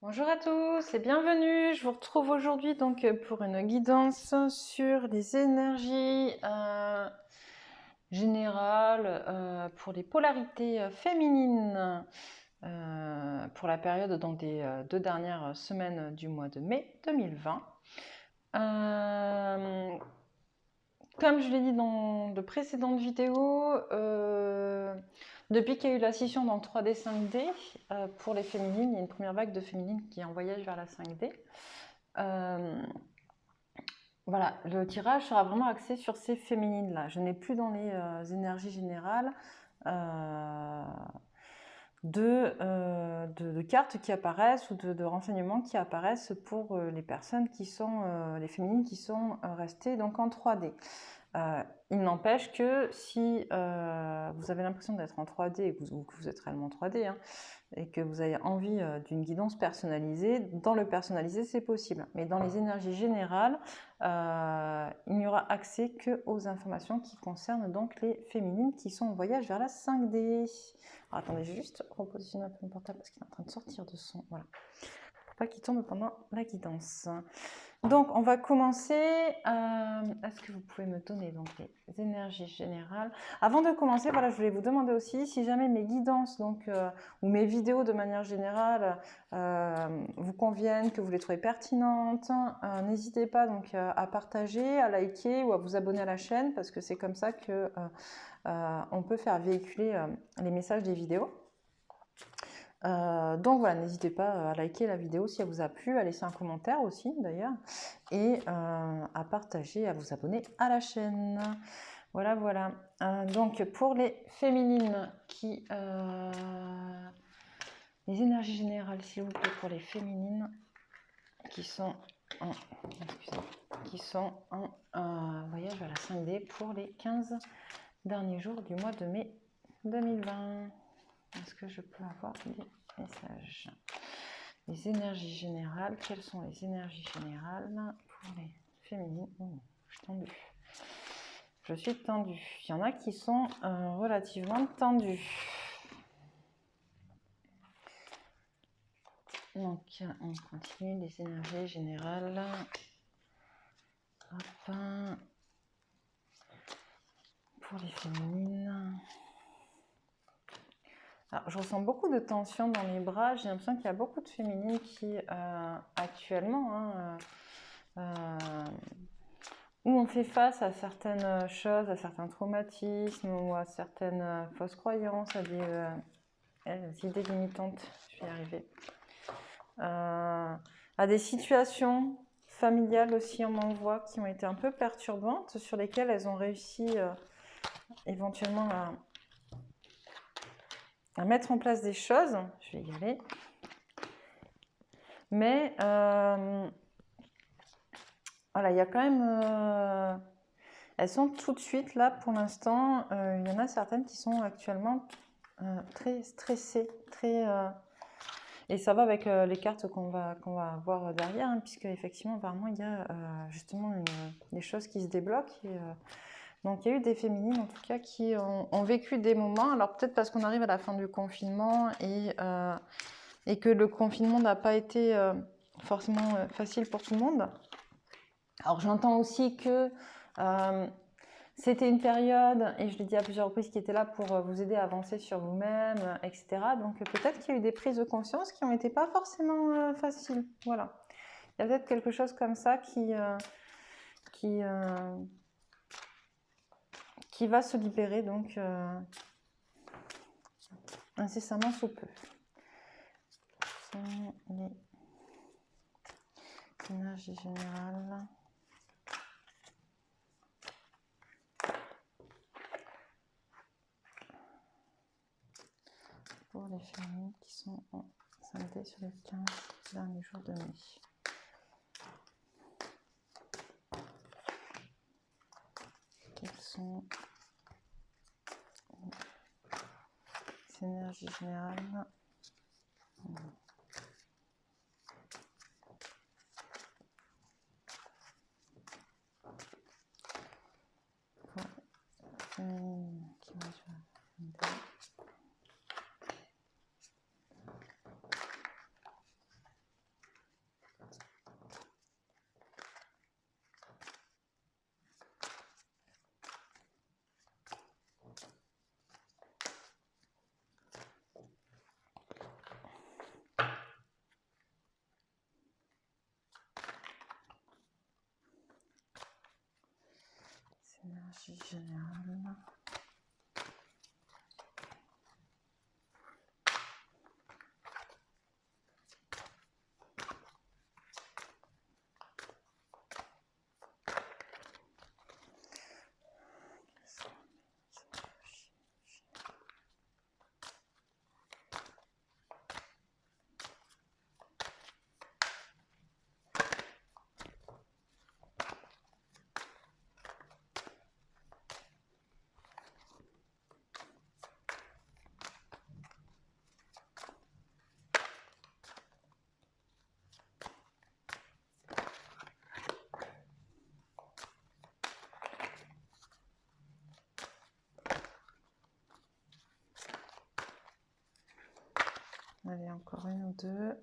Bonjour à tous et bienvenue. Je vous retrouve aujourd'hui donc pour une guidance sur les énergies générales pour les polarités féminines pour la période donc des 2 dernières semaines du mois de mai 2020. Comme je l'ai dit dans de précédentes vidéos, depuis qu'il y a eu la scission dans 3D 5D, pour les féminines, il y a une première vague de féminines qui est en voyage vers la 5D. Voilà, le tirage sera vraiment axé sur ces féminines-là. Je n'ai plus dans les énergies générales de cartes qui apparaissent ou de renseignements qui apparaissent pour les personnes qui sont, les féminines qui sont restées donc en 3D. Il n'empêche que si vous avez l'impression d'être en 3D et que vous êtes réellement en 3D, hein, et que vous avez envie d'une guidance personnalisée, dans le personnalisé c'est possible. Mais dans les énergies générales, il n'y aura accès qu'aux informations qui concernent donc les féminines qui sont en voyage vers la 5D. Alors, attendez, je vais juste repositionner un peu mon portable parce qu'il est en train de sortir de son... Voilà. Pour pas qu'il tombe pendant la guidance. Donc, on va commencer. Est-ce que vous pouvez me donner donc les énergies générales? Avant de commencer, voilà, je voulais vous demander aussi si jamais mes guidances donc, ou mes vidéos de manière générale vous conviennent, que vous les trouvez pertinentes, n'hésitez pas donc à partager, à liker ou à vous abonner à la chaîne parce que c'est comme ça que on peut faire véhiculer les messages des vidéos. Donc voilà, n'hésitez pas à liker la vidéo si elle vous a plu, à laisser un commentaire aussi d'ailleurs, et à partager, à vous abonner à la chaîne. Voilà, voilà. Donc pour les féminines qui... les énergies générales, s'il vous plaît, pour les féminines qui sont en voyage vers la 5D pour les 15 derniers jours du mois de mai 2020. Est-ce que je peux avoir des messages? Les énergies générales, quelles sont les énergies générales pour les féminines? Je suis tendue. Je suis tendue. Il y en a qui sont relativement tendues. Donc, on continue les énergies générales. Hop. Pour les féminines. Alors, je ressens beaucoup de tension dans les bras. J'ai l'impression qu'il y a beaucoup de féminines qui, actuellement, où on fait face à certaines choses, à certains traumatismes ou à certaines fausses croyances, à des idées limitantes, je vais y arriver, à des situations familiales aussi, on m'envoie, qui ont été un peu perturbantes, sur lesquelles elles ont réussi éventuellement à mettre en place des choses. Je vais y aller. Mais voilà, il y a quand même... elles sont tout de suite là pour l'instant. Il y en a certaines qui sont actuellement très stressées, très... et ça va avec les cartes qu'on va voir derrière, hein, puisque effectivement, apparemment, il y a justement des choses qui se débloquent. Et, donc, il y a eu des féminines, en tout cas, qui ont vécu des moments. Alors, peut-être parce qu'on arrive à la fin du confinement et que le confinement n'a pas été forcément facile pour tout le monde. Alors, j'entends aussi que c'était une période, et je l'ai dit à plusieurs reprises, qui était là pour vous aider à avancer sur vous-même, etc. Donc peut-être qu'il y a eu des prises de conscience qui n'ont été pas forcément faciles. Voilà. Il y a peut-être quelque chose comme ça qui va se libérer donc incessamment sous peu. Ce sont les énergies générales. Pour les féminines qui sont en 5D sur les 15 derniers jours de mai. Quelles sont les énergies générales? Pour les féminines qui vont sur la 5D. énergie générale. Allez, encore une ou deux.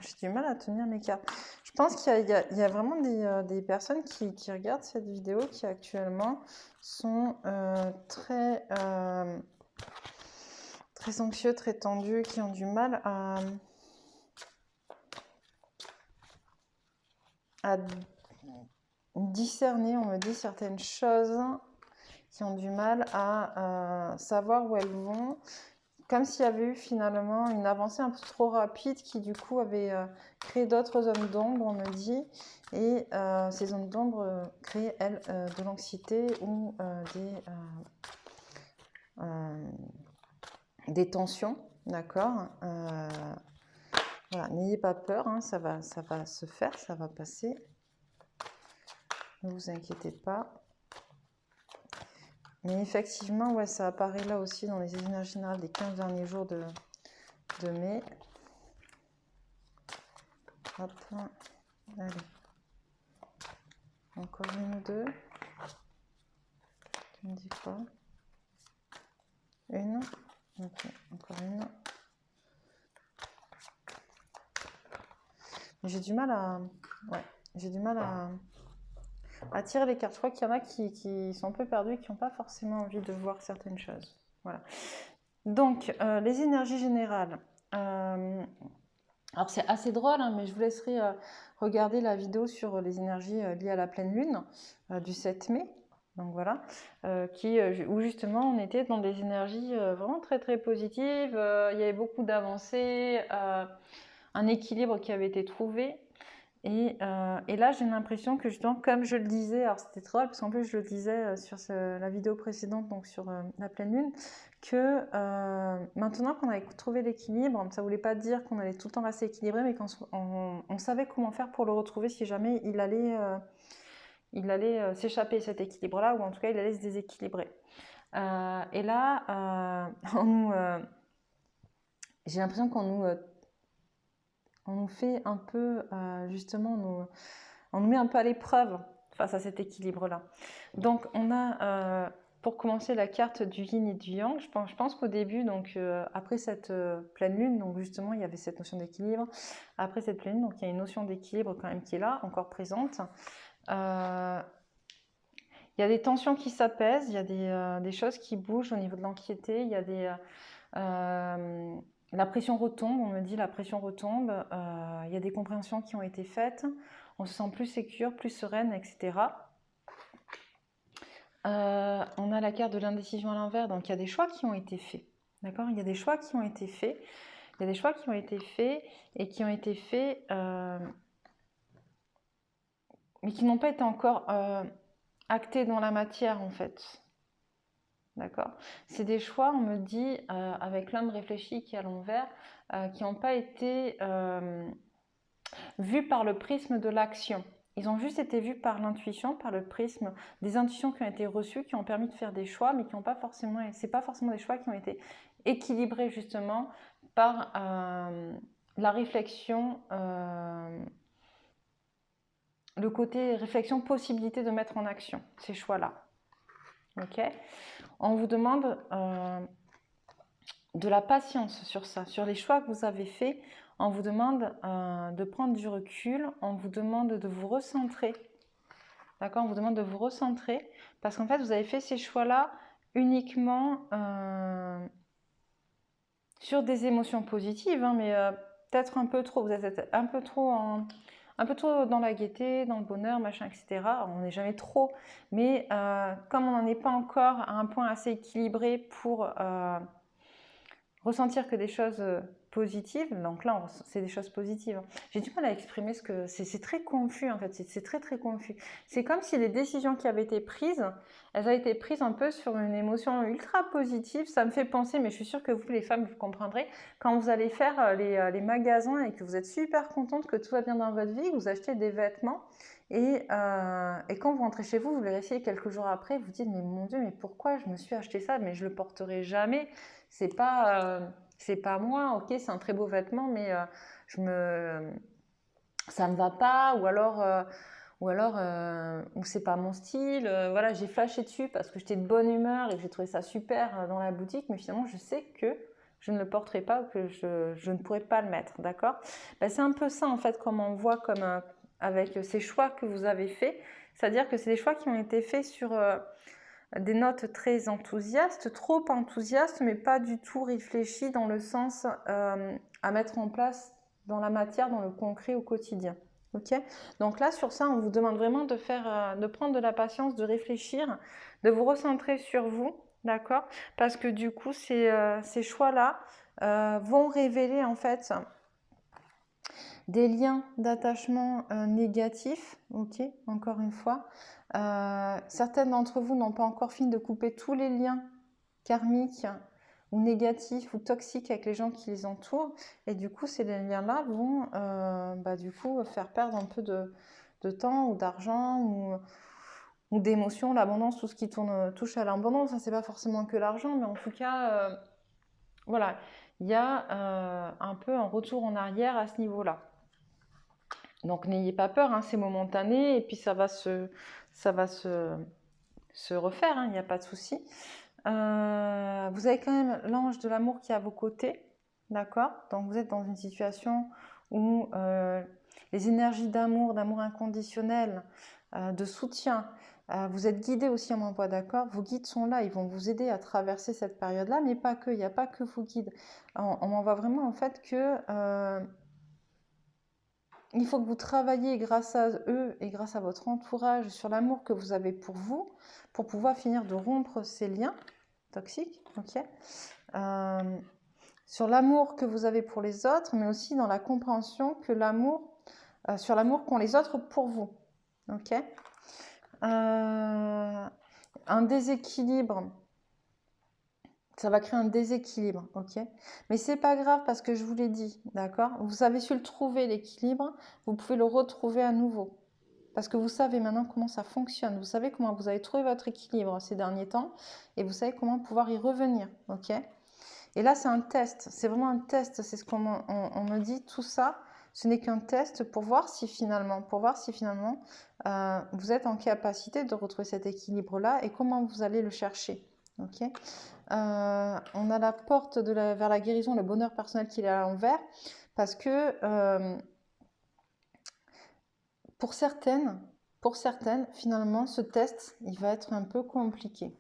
J'ai du mal à tenir mes cartes. Je pense qu'il y a vraiment des personnes qui regardent cette vidéo qui actuellement sont très anxieux, très tendus, qui ont du mal à discerner, on me dit, certaines choses, qui ont du mal à savoir où elles vont. Comme s'il y avait eu finalement une avancée un peu trop rapide qui du coup avait créé d'autres zones d'ombre, on me dit. Et ces zones d'ombre créaient, elles, de l'anxiété ou des tensions, d'accord. Voilà, n'ayez pas peur, hein, ça va se faire, ça va passer. Ne vous inquiétez pas. Mais effectivement, ouais, ça apparaît là aussi dans les énergies générales des 15 derniers jours de mai. Hop, allez. Encore une ou deux. Tu me dis quoi? Une. Ok, encore une. J'ai du mal à... Ouais, j'ai du mal à tirer les cartes. Je crois qu'il y en a qui sont un peu perdus et qui n'ont pas forcément envie de voir certaines choses. Voilà. Donc, les énergies générales. Alors, c'est assez drôle, hein, mais je vous laisserai regarder la vidéo sur les énergies liées à la pleine lune du 7 mai. Donc voilà, où justement on était dans des énergies vraiment très très positives. Il y avait beaucoup d'avancées, un équilibre qui avait été trouvé. Et là, j'ai l'impression que justement, comme je le disais, alors c'était drôle parce qu'en plus je le disais sur la vidéo précédente, donc sur la pleine lune, que maintenant qu'on avait trouvé l'équilibre, ça ne voulait pas dire qu'on allait tout le temps rester équilibré, mais qu'on savait comment faire pour le retrouver si jamais il allait s'échapper cet équilibre-là, ou en tout cas il allait se déséquilibrer. Et là, j'ai l'impression qu'on nous fait un peu, justement, on nous met un peu à l'épreuve face à cet équilibre-là. Donc, on a, pour commencer, la carte du yin et du yang. Je pense qu'au début, donc, après cette pleine lune, donc justement, il y avait cette notion d'équilibre. Après cette pleine lune, donc, il y a une notion d'équilibre quand même qui est là, encore présente. Il y a des tensions qui s'apaisent, il y a des choses qui bougent au niveau de l'anxiété, il y a la pression retombe, on me dit la pression retombe, il y a des compréhensions qui ont été faites, on se sent plus sécure, plus sereine, etc. On a la carte de l'indécision à l'envers, donc il y a des choix qui ont été faits, d'accord. Il y a des choix qui ont été faits, il y a des choix qui ont été faits et qui ont été faits, mais qui n'ont pas été encore actés dans la matière en fait. D'accord. C'est des choix, on me dit, avec l'homme réfléchi qui est à l'envers, qui n'ont pas été vus par le prisme de l'action. Ils ont juste été vus par l'intuition, par le prisme des intuitions qui ont été reçues, qui ont permis de faire des choix, mais qui n'ont pas forcément, c'est pas forcément des choix qui ont été équilibrés justement par la réflexion, le côté réflexion, possibilité de mettre en action ces choix-là. Ok. On vous demande de la patience sur ça, sur les choix que vous avez faits. On vous demande de prendre du recul, on vous demande de vous recentrer. D'accord. On vous demande de vous recentrer parce qu'en fait, vous avez fait ces choix-là uniquement sur des émotions positives, hein, mais peut-être un peu trop. Vous êtes un peu trop un peu trop dans la gaieté, dans le bonheur, machin, etc. Alors, on n'est jamais trop, mais comme on n'en est pas encore à un point assez équilibré pour ressentir que des choses positives, donc là c'est des choses positives. J'ai du mal à exprimer ce que c'est très confus en fait, c'est très très confus. C'est comme si les décisions qui avaient été prises, elles avaient été prises un peu sur une émotion ultra positive. Ça me fait penser, mais je suis sûre que vous les femmes vous comprendrez, quand vous allez faire les magasins et que vous êtes super contente que tout va bien dans votre vie, vous achetez des vêtements et quand vous rentrez chez vous, vous les réessayez quelques jours après, vous dites mais mon Dieu, mais pourquoi je me suis acheté ça, mais je le porterai jamais. C'est pas moi, ok, c'est un très beau vêtement, mais ça me va pas, ou c'est pas mon style. Voilà, j'ai flashé dessus parce que j'étais de bonne humeur et que j'ai trouvé ça super dans la boutique, mais finalement, je sais que je ne le porterai pas ou que je ne pourrai pas le mettre, d'accord? Ben, c'est un peu ça, en fait, comme on voit avec ces choix que vous avez faits. C'est-à-dire que c'est des choix qui ont été faits sur des notes très enthousiastes, trop enthousiastes, mais pas du tout réfléchies dans le sens à mettre en place dans la matière, dans le concret au quotidien. Ok? Donc là, sur ça, on vous demande vraiment de prendre de la patience, de réfléchir, de vous recentrer sur vous, d'accord? Parce que du coup, ces choix-là vont révéler en fait des liens d'attachement négatifs, ok, encore une fois. Certaines d'entre vous n'ont pas encore fini de couper tous les liens karmiques ou négatifs ou toxiques avec les gens qui les entourent. Et du coup, ces liens-là vont du coup, faire perdre un peu de temps ou d'argent ou d'émotions, l'abondance, tout ce qui touche à l'abondance. C'est pas forcément que l'argent, mais en tout cas, voilà, il y a un peu un retour en arrière à ce niveau-là. Donc n'ayez pas peur, hein, c'est momentané et puis ça va se refaire, hein, il n'y a pas de souci. Vous avez quand même l'ange de l'amour qui est à vos côtés, d'accord? Donc vous êtes dans une situation où les énergies d'amour inconditionnel, de soutien, vous êtes guidé aussi, on m'envoie, d'accord? Vos guides sont là, ils vont vous aider à traverser cette période-là, mais pas que, il n'y a pas que vos guides. On m'envoie vraiment en fait que il faut que vous travailliez grâce à eux et grâce à votre entourage sur l'amour que vous avez pour vous, pour pouvoir finir de rompre ces liens toxiques, ok, sur l'amour que vous avez pour les autres, mais aussi dans la compréhension que sur l'amour qu'ont les autres pour vous, ok. Un déséquilibre. Ça va créer un déséquilibre, ok? Mais c'est pas grave parce que je vous l'ai dit, d'accord? Vous avez su le trouver, l'équilibre, vous pouvez le retrouver à nouveau. Parce que vous savez maintenant comment ça fonctionne, vous savez comment vous avez trouvé votre équilibre ces derniers temps et vous savez comment pouvoir y revenir, ok? Et là, c'est un test, c'est vraiment un test, c'est ce qu'on me dit, tout ça, ce n'est qu'un test pour voir si finalement, vous êtes en capacité de retrouver cet équilibre-là et comment vous allez le chercher, ok? On a la porte vers la guérison, le bonheur personnel qui est à l'envers, parce que pour certaines, finalement, ce test, il va être un peu compliqué.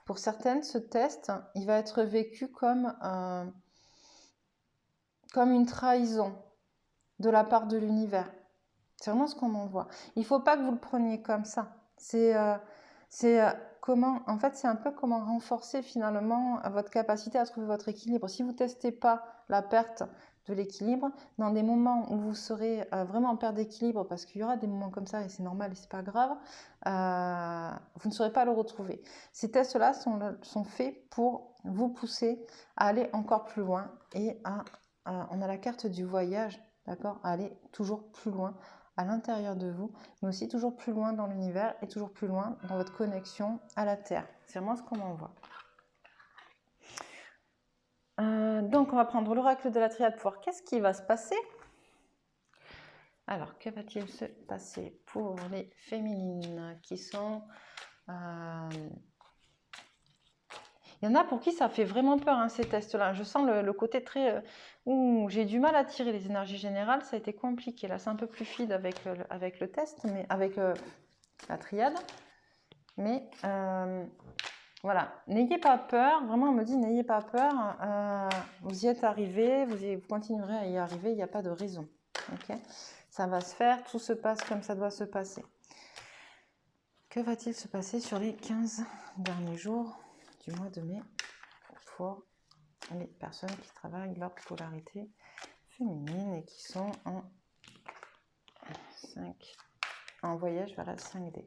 Pour certaines, ce test, il va être vécu comme une trahison de la part de l'univers. C'est vraiment ce qu'on m'envoie. Il ne faut pas que vous le preniez comme ça. En fait, c'est un peu comment renforcer finalement votre capacité à trouver votre équilibre. Si vous ne testez pas la perte de l'équilibre, dans des moments où vous serez vraiment en perte d'équilibre, parce qu'il y aura des moments comme ça et c'est normal et c'est pas grave, vous ne saurez pas le retrouver. Ces tests-là sont faits pour vous pousser à aller encore plus loin et on a la carte du voyage, d'accord, à aller toujours plus loin à l'intérieur de vous, mais aussi toujours plus loin dans l'univers et toujours plus loin dans votre connexion à la Terre. C'est vraiment ce qu'on m'envoie. Donc, on va prendre l'oracle de la triade pour voir qu'est-ce qui va se passer. Alors, que va-t-il se passer pour les féminines qui sont... Il y en a pour qui ça fait vraiment peur, hein, ces tests-là. Je sens le côté très... j'ai du mal à tirer les énergies générales, ça a été compliqué. Là, c'est un peu plus fluide avec le test, mais avec la triade. Mais voilà, n'ayez pas peur. Vraiment, on me dit, n'ayez pas peur. Vous y êtes arrivé, vous continuerez à y arriver, il n'y a pas de raison. Okay, ça va se faire, tout se passe comme ça doit se passer. Que va-t-il se passer sur les 15 derniers jours du mois de mai pour les personnes qui travaillent leur polarité féminine et qui sont en voyage vers la 5D.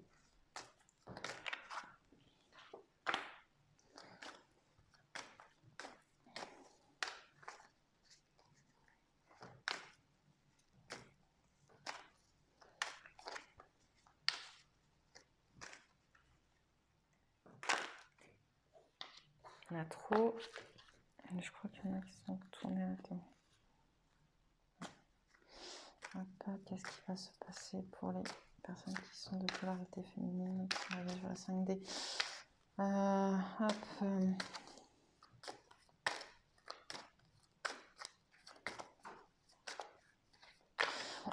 Il y en a trop. Je crois qu'il y en a qui sont tournés à temps. Qu'est-ce qui va se passer pour les personnes qui sont de polarité féminine et qui voyagent vers la 5D?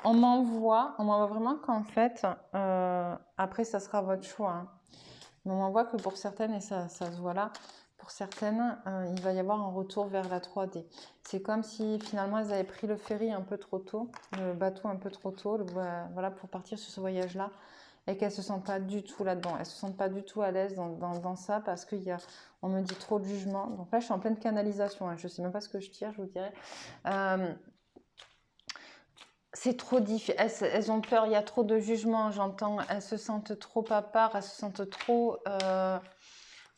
On m'envoie vraiment qu'en fait, après ça sera votre choix, hein. Mais on m'envoie que pour certaines, et ça se voit là, pour certaines, il va y avoir un retour vers la 3D. C'est comme si finalement elles avaient pris le ferry un peu trop tôt, le bateau un peu trop tôt, voilà, pour partir sur ce voyage-là, et qu'elles ne se sentent pas du tout là-dedans. Elles ne se sentent pas du tout à l'aise dans ça parce qu'on me dit trop de jugement. Donc là, je suis en pleine canalisation, hein. Je ne sais même pas ce que je tire, je vous dirais. C'est trop difficile, elles ont peur, il y a trop de jugements, j'entends, elles se sentent trop à part, elles se sentent trop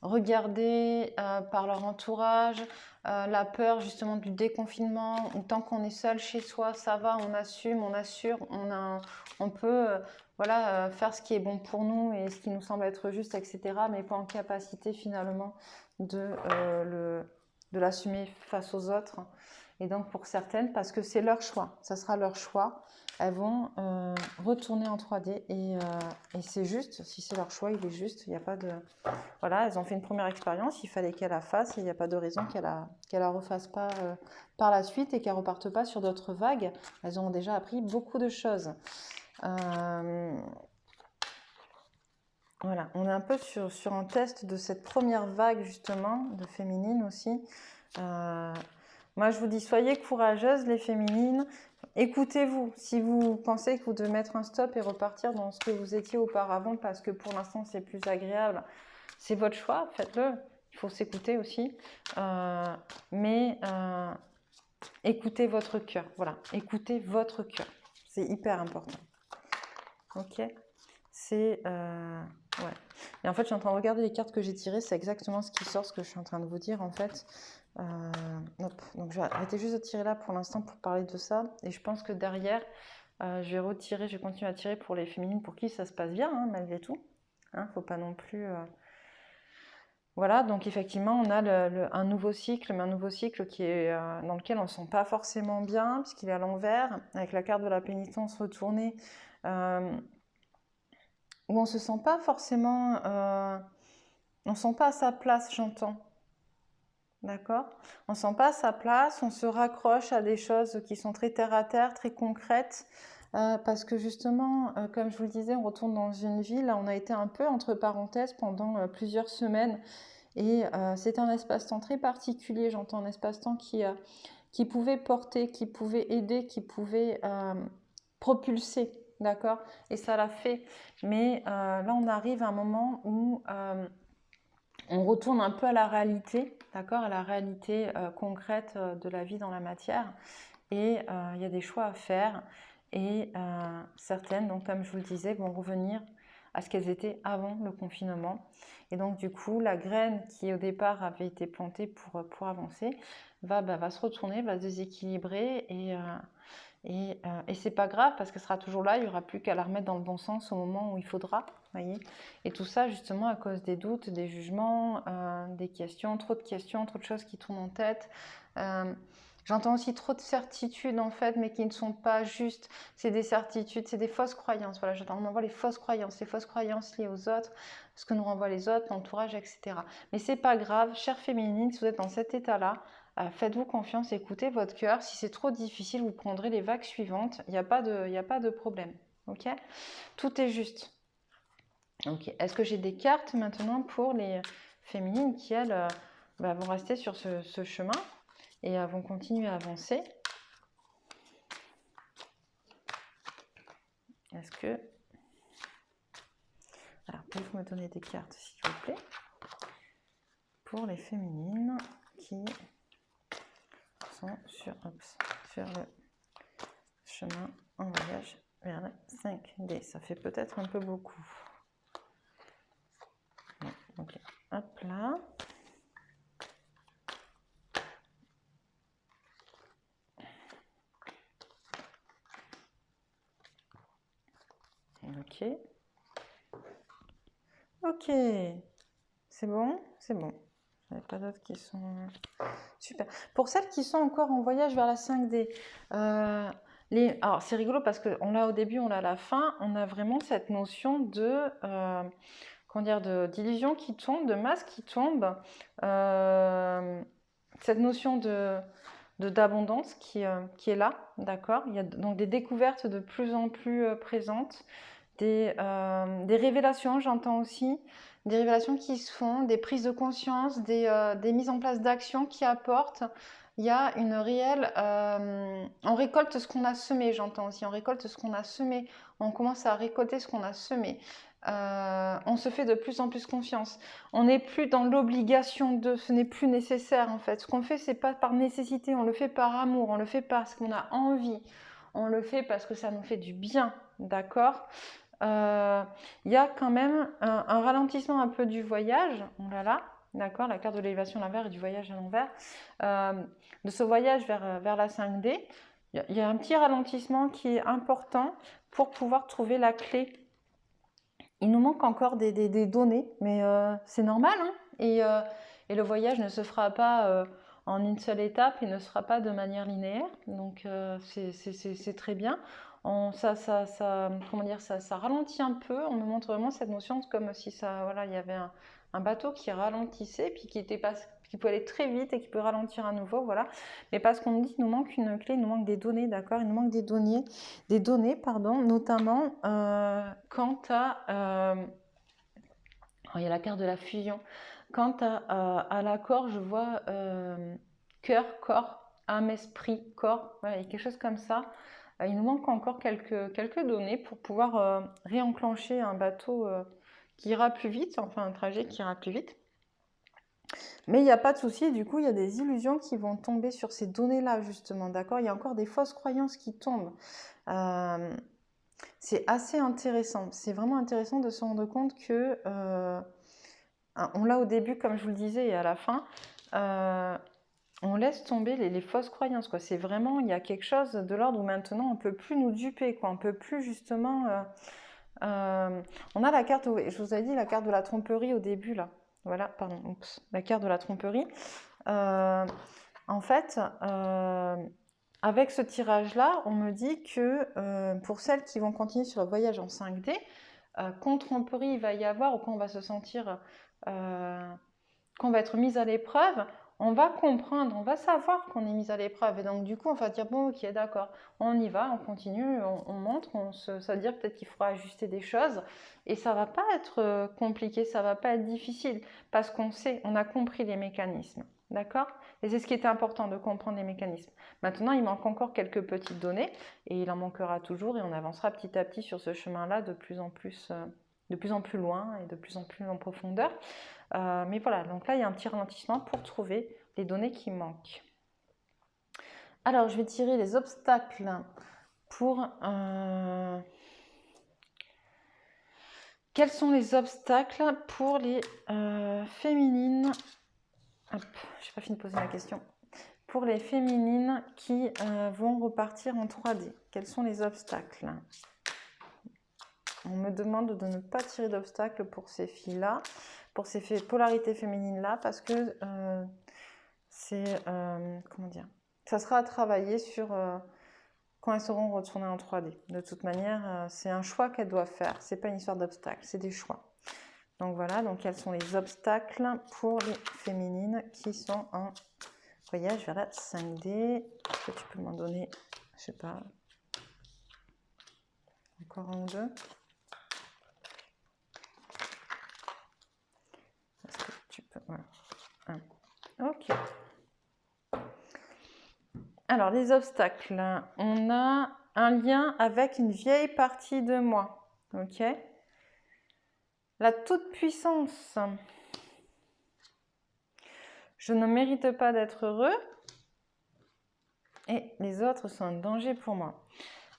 regardées par leur entourage, la peur justement du déconfinement, où tant qu'on est seul chez soi, ça va, on assume, on assure, on peut voilà, faire ce qui est bon pour nous et ce qui nous semble être juste, etc., mais pas en capacité finalement de l'assumer face aux autres. Et donc pour certaines, parce que c'est leur choix, ça sera leur choix, elles vont retourner en 3D et c'est juste, si c'est leur choix, il est juste, il n'y a pas de... Voilà, elles ont fait une première expérience, il fallait qu'elles la fassent et il n'y a pas de raison qu'elles la refassent pas par la suite et qu'elles ne repartent pas sur d'autres vagues. Elles ont déjà appris beaucoup de choses. Voilà, on est un peu sur un test de cette première vague justement, de féminine aussi. Moi, je vous dis, soyez courageuses, les féminines. Écoutez-vous. Si vous pensez que vous devez mettre un stop et repartir dans ce que vous étiez auparavant, parce que pour l'instant, c'est plus agréable, c'est votre choix, faites-le. Il faut s'écouter aussi. Mais écoutez votre cœur. Voilà, écoutez votre cœur. C'est hyper important. Ok? C'est... ouais. Et en fait, je suis en train de regarder les cartes que j'ai tirées. C'est exactement ce qui sort, ce que je suis en train de vous dire, en fait. Donc je vais arrêter juste de tirer là pour l'instant pour parler de ça, et je pense que derrière je vais retirer, je vais continuer à tirer pour les féminines pour qui ça se passe bien, hein, malgré tout, hein, faut pas non plus voilà. Donc effectivement on a un nouveau cycle, mais un nouveau cycle qui est dans lequel on ne se sent pas forcément bien puisqu'il est à l'envers avec la carte de la pénitence retournée, où on se sent pas forcément on se sent pas à sa place, j'entends. D'accord? On ne sent pas sa place, on se raccroche à des choses qui sont très terre à terre, très concrètes, parce que justement, comme je vous le disais, on retourne dans une vie, là on a été un peu entre parenthèses pendant plusieurs semaines, et c'est un espace-temps très particulier, j'entends un espace-temps qui pouvait porter, qui pouvait aider, qui pouvait propulser, d'accord? Et ça l'a fait, mais là on arrive à un moment où... on retourne un peu à la réalité, d'accord, à la réalité concrète de la vie dans la matière. Et il y a des choix à faire. Et certaines, donc comme je vous le disais, vont revenir à ce qu'elles étaient avant le confinement. Et donc du coup, la graine qui au départ avait été plantée pour avancer va se retourner, va se déséquilibrer. Et c'est pas grave parce qu'elle sera toujours là, il n'y aura plus qu'à la remettre dans le bon sens au moment où il faudra. Voyez. Et tout ça justement à cause des doutes, des jugements, des questions, trop de choses qui tournent en tête. J'entends aussi trop de certitudes en fait, mais qui ne sont pas justes. C'est des certitudes, c'est des fausses croyances. Voilà, on m'envoie les fausses croyances liées aux autres, ce que nous renvoient les autres, l'entourage, etc. Mais c'est pas grave, chère féminine, si vous êtes dans cet état-là, faites-vous confiance, écoutez votre cœur. Si c'est trop difficile, vous prendrez les vagues suivantes. Il n'y a pas de problème. Ok? Tout est juste. Ok. Est-ce que j'ai des cartes maintenant pour les féminines qui, elles, vont rester sur ce chemin et vont continuer à avancer? Est-ce que... Alors, pouvez-vous me donner des cartes, s'il vous plaît, pour les féminines qui sont sur le chemin en voyage vers la 5D. Ça fait peut-être un peu beaucoup. Bon, ok, hop là. Ok. Ok. C'est bon? C'est bon. Il n'y a pas d'autres qui sont... Super. Pour celles qui sont encore en voyage vers la 5D, alors c'est rigolo parce qu'on l'a au début, on l'a à la fin, on a vraiment cette notion de... comment dire, d'illusion qui tombe, de masque qui tombe, cette notion d'abondance qui est là, d'accord? Il y a donc des découvertes de plus en plus présentes, des révélations, j'entends aussi, des révélations qui se font, des prises de conscience, des mises en place d'actions qui apportent. Il y a une réelle... on récolte ce qu'on a semé, j'entends aussi, on récolte ce qu'on a semé, on commence à récolter ce qu'on a semé. On se fait de plus en plus confiance. On n'est plus dans l'obligation de, ce n'est plus nécessaire en fait. Ce qu'on fait, c'est pas par nécessité, on le fait par amour, on le fait parce qu'on a envie, on le fait parce que ça nous fait du bien, d'accord? Il y a quand même un ralentissement un peu du voyage, on l'a là, d'accord, la carte de l'élévation à l'envers et du voyage à l'envers, de ce voyage vers la 5D. Il y a un petit ralentissement qui est important pour pouvoir trouver la clé. Il nous manque encore des données, mais c'est normal, hein, et le voyage ne se fera pas en une seule étape et ne sera pas de manière linéaire, donc c'est très bien. Comment dire, ça ralentit un peu, on nous montre vraiment cette notion comme si ça, voilà, il y avait un bateau qui ralentissait, puis qui peut aller très vite et qui peut ralentir à nouveau, voilà. Mais parce qu'on nous dit qu'il nous manque une clé, il nous manque des données, d'accord? Il nous manque des données, pardon, notamment quant à... il y a la carte de la fusion. Quant à l'accord, je vois cœur, corps, âme, esprit, corps, voilà, il y a quelque chose comme ça. Il nous manque encore quelques données pour pouvoir réenclencher un bateau qui ira plus vite, enfin un trajet qui ira plus vite. Mais il n'y a pas de souci, du coup, il y a des illusions qui vont tomber sur ces données-là, justement, d'accord? Il y a encore des fausses croyances qui tombent. C'est assez intéressant. C'est vraiment intéressant de se rendre compte que, on l'a au début, comme je vous le disais, et à la fin, on laisse tomber les fausses croyances, quoi. C'est vraiment, il y a quelque chose de l'ordre où maintenant, on ne peut plus nous duper, quoi. On ne peut plus, justement... on a la carte, je vous avais dit, la carte de la tromperie au début, là. Voilà, pardon, oups, la carte de la tromperie. En fait, avec ce tirage-là, on me dit que pour celles qui vont continuer sur le voyage en 5D, quand tromperie il va y avoir, ou quand on va se sentir, qu'on va être mise à l'épreuve, on va comprendre, on va savoir qu'on est mise à l'épreuve. Et donc, du coup, on va dire, bon, ok, d'accord, on y va, on continue, on montre, ça veut dire peut-être qu'il faudra ajuster des choses. Et ça va pas être compliqué, ça va pas être difficile, parce qu'on sait, on a compris les mécanismes. D'accord? Et c'est ce qui était important, de comprendre les mécanismes. Maintenant, il manque encore quelques petites données, et il en manquera toujours, et on avancera petit à petit sur ce chemin-là de plus en plus loin, et de plus en plus en profondeur. Mais voilà, donc là, il y a un petit ralentissement pour trouver les données qui manquent. Alors, je vais tirer les obstacles pour... Quels sont les obstacles pour les féminines? Hop, je n'ai pas fini de poser ma question. Pour les féminines qui vont repartir en 3D, quels sont les obstacles? On me demande de ne pas tirer d'obstacles pour ces filles-là, pour ces polarités féminines-là, parce que c'est... comment dire? Ça sera à travailler sur quand elles seront retournées en 3D. De toute manière, c'est un choix qu'elles doivent faire. C'est pas une histoire d'obstacles, c'est des choix. Donc voilà, donc quels sont les obstacles pour les féminines qui sont en voyage vers la 5D? Est-ce que tu peux m'en donner, je sais pas, encore un ou deux? Est-ce que tu peux... Voilà. Ok. Alors, les obstacles. On a un lien avec une vieille partie de moi. Ok? La toute-puissance. Je ne mérite pas d'être heureux et les autres sont un danger pour moi.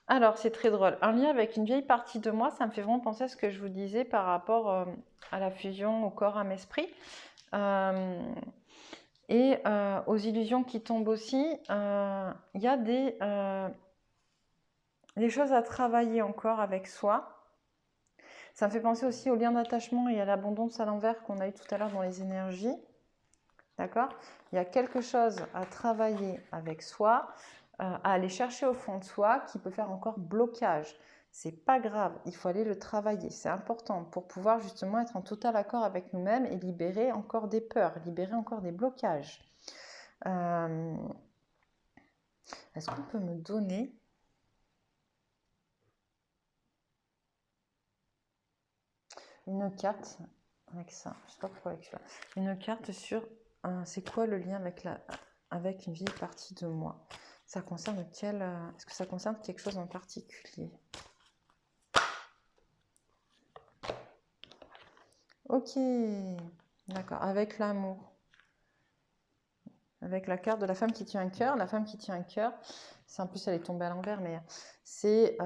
Alors, c'est très drôle. Un lien avec une vieille partie de moi, ça me fait vraiment penser à ce que je vous disais par rapport à la fusion au corps, âme, esprit. Et aux illusions qui tombent aussi. Il y a des choses à travailler encore avec soi. Ça me fait penser aussi au lien d'attachement et à l'abondance à l'envers qu'on a eu tout à l'heure dans les énergies. D'accord? Il y a quelque chose à travailler avec soi, à aller chercher au fond de soi qui peut faire encore blocage. C'est pas grave, il faut aller le travailler. C'est important pour pouvoir justement être en total accord avec nous-mêmes et libérer encore des peurs, libérer encore des blocages. Est-ce qu'on peut me donner une carte avec ça? Je sais pas pourquoi avec ça. Une carte sur c'est quoi le lien avec une vieille partie de moi? Ça concerne quel est-ce que ça concerne quelque chose en particulier? Ok, d'accord, avec l'amour. Avec la carte de la femme qui tient un cœur. La femme qui tient un cœur, c'est en plus elle est tombée à l'envers, mais c'est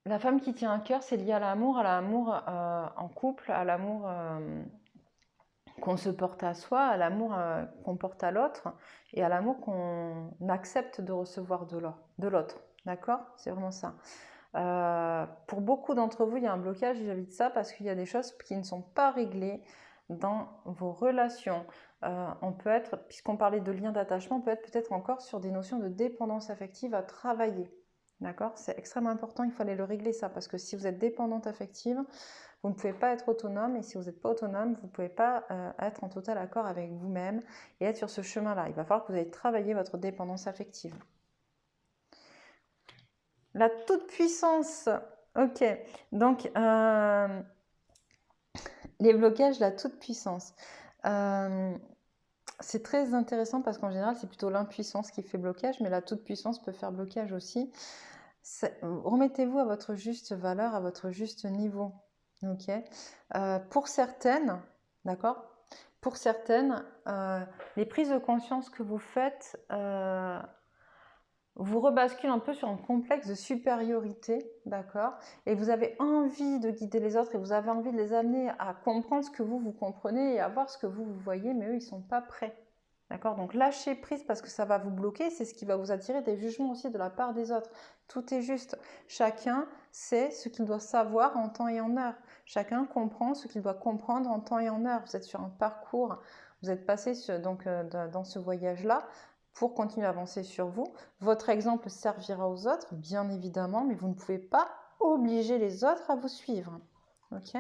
la femme qui tient un cœur, c'est lié à l'amour en couple, à l'amour qu'on se porte à soi, à l'amour qu'on porte à l'autre et à l'amour qu'on accepte de recevoir de l'autre. D'accord? C'est vraiment ça. Pour beaucoup d'entre vous, il y a un blocage vis-à-vis de ça parce qu'il y a des choses qui ne sont pas réglées dans vos relations. On peut être, puisqu'on parlait de lien d'attachement, on peut être peut-être encore sur des notions de dépendance affective à travailler. D'accord? C'est extrêmement important, il faut aller le régler ça, parce que si vous êtes dépendante affective, vous ne pouvez pas être autonome, et si vous n'êtes pas autonome, vous ne pouvez pas être en total accord avec vous-même et être sur ce chemin-là. Il va falloir que vous ayez travaillé votre dépendance affective. La toute-puissance. Ok, donc les blocages, la toute-puissance. C'est très intéressant parce qu'en général, c'est plutôt l'impuissance qui fait blocage, mais la toute-puissance peut faire blocage aussi. Remettez-vous à votre juste valeur, à votre juste niveau. Ok. Pour certaines, d'accord, pour certaines, les prises de conscience que vous faites vous rebasculent un peu sur un complexe de supériorité, d'accord, et vous avez envie de guider les autres et vous avez envie de les amener à comprendre ce que vous comprenez et à voir ce que vous voyez, mais eux, ils ne sont pas prêts. D'accord? Donc lâchez prise parce que ça va vous bloquer, c'est ce qui va vous attirer des jugements aussi de la part des autres. Tout est juste. Chacun sait ce qu'il doit savoir en temps et en heure. Chacun comprend ce qu'il doit comprendre en temps et en heure. Vous êtes sur un parcours, vous êtes passé dans ce voyage-là pour continuer à avancer sur vous. Votre exemple servira aux autres, bien évidemment, mais vous ne pouvez pas obliger les autres à vous suivre. Ok?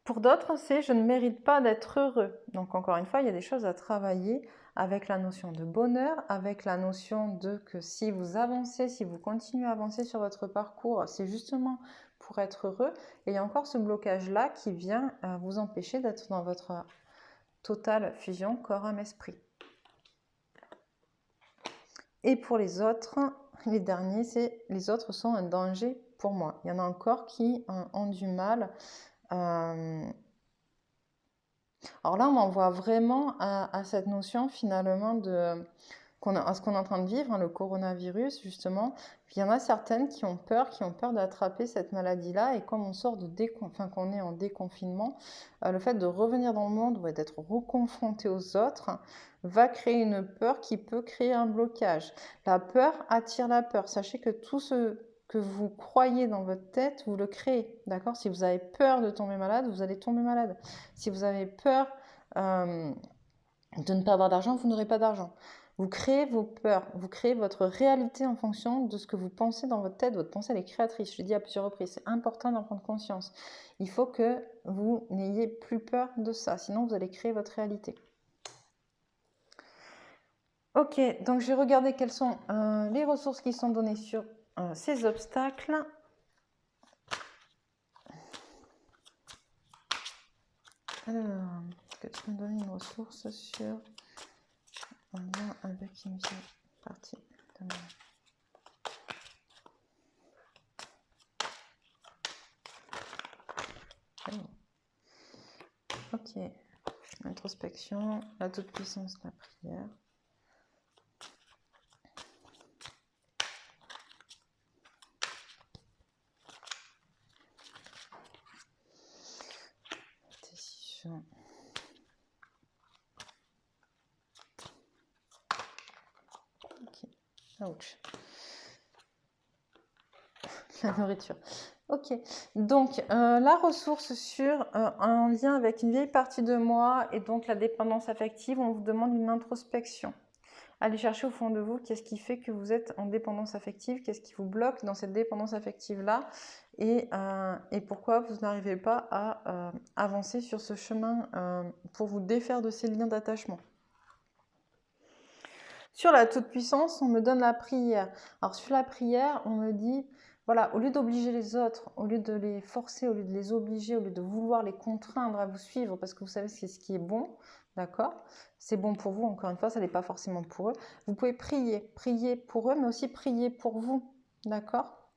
Pour d'autres, c'est « je ne mérite pas d'être heureux ». Donc encore une fois, il y a des choses à travailler avec la notion de bonheur, avec la notion de que si vous avancez, si vous continuez à avancer sur votre parcours, c'est justement pour être heureux. Et il y a encore ce blocage-là qui vient vous empêcher d'être dans votre totale fusion corps, âme, esprit. Et pour les autres, les derniers, c'est « les autres sont un danger pour moi ». Il y en a encore qui ont du mal. Alors là, on en voit vraiment à cette notion finalement à ce qu'on est en train de vivre, le coronavirus justement. Il y en a certaines qui ont peur d'attraper cette maladie-là, et comme on sort qu'on est en déconfinement, le fait de revenir dans le monde ou d'être reconfronté aux autres va créer une peur qui peut créer un blocage. La peur attire la peur. Sachez que tout ce que vous croyez dans votre tête, vous le créez, d'accord? Si vous avez peur de tomber malade, vous allez tomber malade. Si vous avez peur de ne pas avoir d'argent, vous n'aurez pas d'argent. Vous créez vos peurs, vous créez votre réalité en fonction de ce que vous pensez dans votre tête. Votre pensée, elle est créatrice, je l'ai dit à plusieurs reprises, c'est important d'en prendre conscience. Il faut que vous n'ayez plus peur de ça, sinon vous allez créer votre réalité. Ok, donc je vais regarder quelles sont les ressources qui sont données sur ces obstacles. Alors, est-ce que tu peux me donner une ressource sur en lien avec une vieille partie de moi. Ok, introspection, la toute-puissance de la prière. Décision. Ok, ouch. La nourriture. Ok, donc la ressource sur un lien avec une vieille partie de moi et donc la dépendance affective, on vous demande une introspection. Allez chercher au fond de vous qu'est-ce qui fait que vous êtes en dépendance affective, qu'est-ce qui vous bloque dans cette dépendance affective-là et pourquoi vous n'arrivez pas à avancer sur ce chemin pour vous défaire de ces liens d'attachement. Sur la toute-puissance, on me donne la prière. Alors sur la prière, on me dit, voilà, au lieu d'obliger les autres, au lieu de les forcer, au lieu de les obliger, au lieu de vouloir les contraindre à vous suivre, parce que vous savez c'est ce qui est bon, d'accord? C'est bon pour vous, encore une fois, ça n'est pas forcément pour eux. Vous pouvez prier pour eux, mais aussi prier pour vous, d'accord?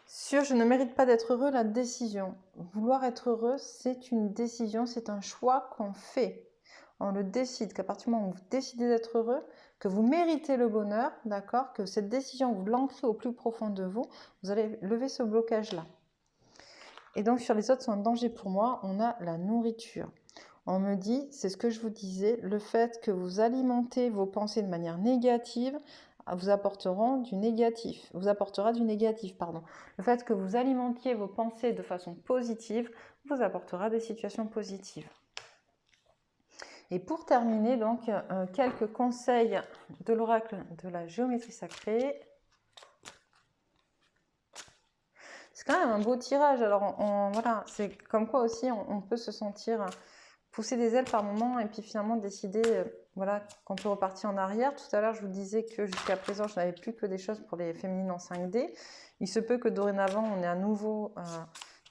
Sur je ne mérite pas d'être heureux, la décision. Vouloir être heureux, c'est une décision, c'est un choix qu'on fait. On le décide, qu'à partir du moment où vous décidez d'être heureux, que vous méritez le bonheur, d'accord, que cette décision, vous l'ancrez au plus profond de vous, vous allez lever ce blocage-là. Et donc, sur les autres sont un danger pour moi, on a la nourriture. On me dit, c'est ce que je vous disais, le fait que vous alimentez vos pensées de manière négative vous apportera du négatif. Le fait que vous alimentiez vos pensées de façon positive vous apportera des situations positives. Et pour terminer, donc, quelques conseils de l'oracle de la géométrie sacrée. C'est quand même un beau tirage. Alors, voilà, c'est comme quoi aussi on peut se sentir pousser des ailes par moment et puis finalement décider voilà, qu'on peut repartir en arrière. Tout à l'heure, je vous disais que jusqu'à présent, je n'avais plus que des choses pour les féminines en 5D. Il se peut que dorénavant, on ait à nouveau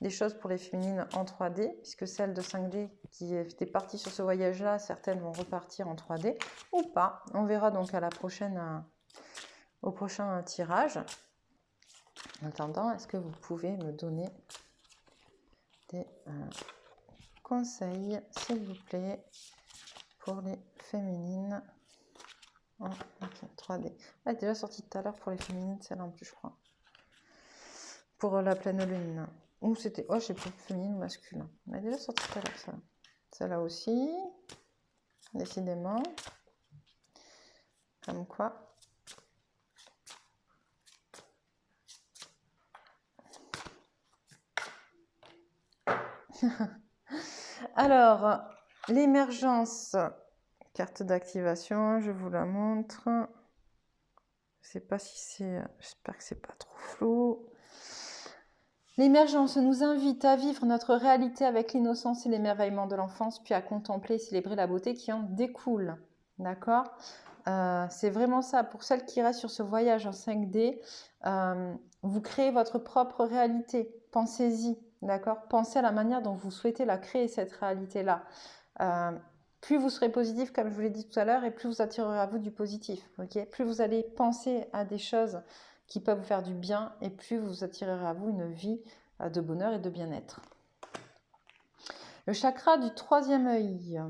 des choses pour les féminines en 3D, puisque celles de 5D qui étaient parties sur ce voyage-là, certaines vont repartir en 3D ou pas. On verra donc à la prochaine, au prochain tirage. En attendant, est-ce que vous pouvez me donner des conseils, s'il vous plaît, pour les féminines en 3D. Elle est déjà sortie tout à l'heure pour les féminines, celle-là en plus, je crois. Pour la pleine lune. Ou c'était... Oh, je sais plus, féminine ou masculin. Elle est déjà sortie tout à l'heure, celle-là. Celle-là aussi. Décidément. Comme quoi. Alors, l'émergence, carte d'activation, je vous la montre. Je ne sais pas si c'est... J'espère que c'est pas trop flou. L'émergence nous invite à vivre notre réalité avec l'innocence et l'émerveillement de l'enfance, puis à contempler et célébrer la beauté qui en découle. D'accord ? C'est vraiment ça. Pour celles qui restent sur ce voyage en 5D, vous créez votre propre réalité. Pensez-y. D'accord ? Pensez à la manière dont vous souhaitez la créer, cette réalité-là. Plus vous serez positif, comme je vous l'ai dit tout à l'heure, et plus vous attirerez à vous du positif. Okay ? Plus vous allez penser à des choses qui peuvent vous faire du bien, et plus vous attirerez à vous une vie de bonheur et de bien-être. Le chakra du troisième œil.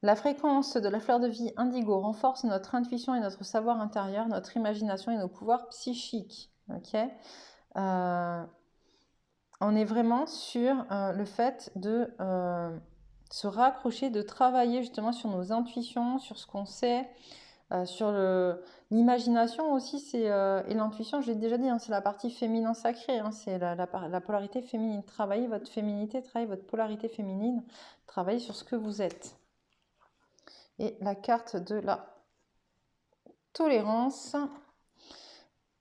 La fréquence de la fleur de vie indigo renforce notre intuition et notre savoir intérieur, notre imagination et nos pouvoirs psychiques. Okay ? On est vraiment sur le fait de se raccrocher, de travailler justement sur nos intuitions, sur ce qu'on sait, sur l'imagination aussi, et l'intuition, je l'ai déjà dit, hein, c'est la partie féminin sacrée, hein, c'est la polarité féminine. Travaillez votre féminité, travaillez votre polarité féminine, travaillez sur ce que vous êtes. Et la carte de la tolérance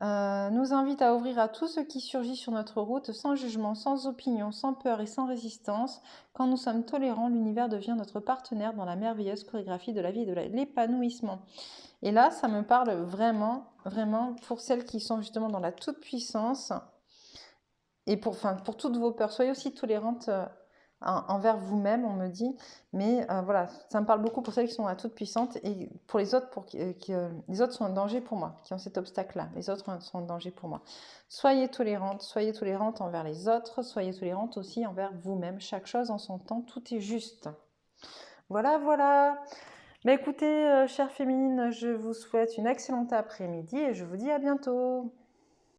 nous invite à ouvrir à tout ce qui surgit sur notre route, sans jugement, sans opinion, sans peur et sans résistance. Quand nous sommes tolérants, l'univers devient notre partenaire dans la merveilleuse chorégraphie de la vie et de l'épanouissement. Et là, ça me parle vraiment, vraiment pour celles qui sont justement dans la toute-puissance et pour toutes vos peurs. Soyez aussi tolérantes envers vous-même, on me dit. Mais voilà, ça me parle beaucoup pour celles qui sont à toute puissante et pour les autres, les autres sont en danger pour moi, qui ont cet obstacle-là. Les autres sont en danger pour moi. Soyez tolérante envers les autres, soyez tolérante aussi envers vous-même. Chaque chose en son temps, tout est juste. Voilà, voilà. Mais écoutez, chère féminine, je vous souhaite une excellente après-midi et je vous dis à bientôt.